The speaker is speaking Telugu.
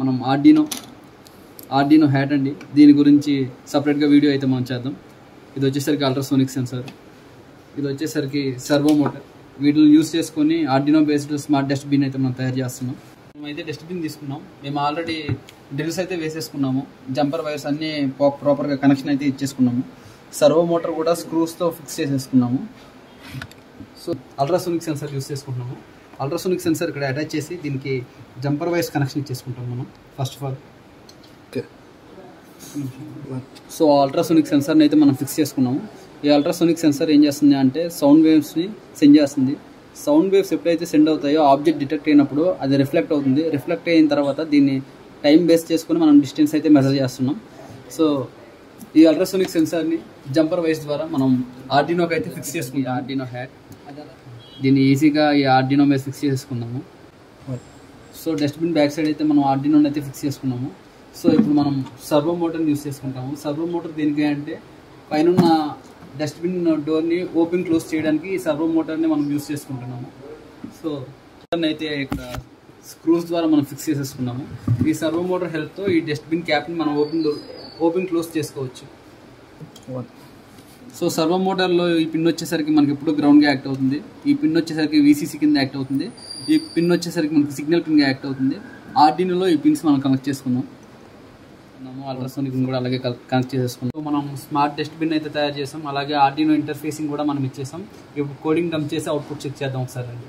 మనం ఆర్డినో హ్యాట్ అండి. దీని గురించి సపరేట్గా వీడియో అయితే మనం చేద్దాం. ఇది వచ్చేసరికి అల్ట్రాసోనిక్ సెన్సార్, ఇది వచ్చేసరికి సర్వో మోటార్. వీటిని యూస్ చేసుకొని ఆర్డినో బేస్డ్ స్మార్ట్ డస్ట్బిన్ అయితే మనం తయారు చేస్తున్నాం. మేమైతే డస్ట్బిన్ తీసుకున్నాం. మేము ఆల్రెడీ డ్రిల్స్ అయితే వేసేసుకున్నాము. జంపర్ వైర్స్ అన్నీ ప్రాపర్గా కనెక్షన్ అయితే ఇచ్చేసుకున్నాము. సర్వో మోటార్ కూడా స్క్రూస్తో ఫిక్స్ చేసేసుకున్నాము. సో అల్ట్రాసోనిక్ సెన్సార్ యూస్ చేసుకుంటున్నాము. అల్ట్రాసోనిక్ సెన్సార్ ఇక్కడ అటాచ్ చేసి దీనికి జంపర్ వైర్స్ కనెక్షన్ ఇచ్చేసుకుంటాం మనం first of all. So ultrasonic సెన్సార్ని అయితే మనం ఫిక్స్ చేసుకున్నాము. ఈ అల్ట్రాసోనిక్ సెన్సార్ ఏం చేస్తుంది అంటే సౌండ్ వేవ్స్ని సెండ్ చేస్తుంది. సౌండ్ వేవ్స్ ఎప్పుడైతే సెండ్ అవుతాయో ఆబ్జెక్ట్ డిటెక్ట్ అయినప్పుడు అది రిఫ్లెక్ట్ అవుతుంది. రిఫ్లెక్ట్ అయిన తర్వాత దీన్ని టైం బేస్ చేసుకుని మనం డిస్టెన్స్ అయితే మెజర్ చేస్తున్నాం. సో ఈ అల్ట్రాసోనిక్ సెన్సార్ని జంపర్ వైర్స్ ద్వారా మనం ఆర్డినోకి అయితే ఫిక్స్ చేసుకుంటాం. ఆర్డినో హ్యాట్ దీన్ని ఈజీగా ఈ ఆర్డినో మీద ఫిక్స్ చేసుకున్నాము. సో డస్ట్బిన్ బ్యాక్ సైడ్ అయితే మనం ఆర్డినోని అయితే ఫిక్స్ చేసుకున్నాము. సో ఇప్పుడు మనం సర్వో మోటార్ని యూస్ చేసుకుంటాము. సర్వో మోటార్ దేనికి అంటే పైన డస్ట్బిన్ డోర్ని ఓపెన్ క్లోజ్ చేయడానికి ఈ సర్వో మోటార్ని మనం యూస్ చేసుకుంటున్నాము. సో అయితే ఇక్కడ స్క్రూస్ ద్వారా మనం ఫిక్స్ చేసేసుకున్నాము. ఈ సర్వో మోటార్ హెల్ప్తో ఈ డస్ట్బిన్ క్యాప్ని మనం ఓపెన్ క్లోజ్ చేసుకోవచ్చు. సో సర్వో మోటార్లో ఈ పిన్ వచ్చేసరికి మనకి ఎప్పుడు గ్రౌండ్గా యాక్ట్ అవుతుంది. ఈ పిన్ వచ్చేసరికి వీసీసీ కింద యాక్ట్ అవుతుంది. ఈ పిన్ వచ్చేసరికి మనకి సిగ్నల్ పిన్గా యాక్ట్ అవుతుంది. ఆర్డినోలో ఈ పిన్స్ మనం కనెక్ట్ చేసుకున్నాం. అల్ట్రాసోనిక్ కూడా అలాగే కనెక్ట్ చేసేసుకున్నాం. సో మనం స్మార్ట్ డస్ట్బిన్ అయితే తయారు చేసాం. అలాగే ఆర్డినో ఇంటర్ఫేసింగ్ కూడా మనం ఇచ్చేసాం. ఇప్పుడు కోడింగ్ డంప్ చేసి అవుట్పుట్ చెక్ చేద్దాం ఒకసారి అండి.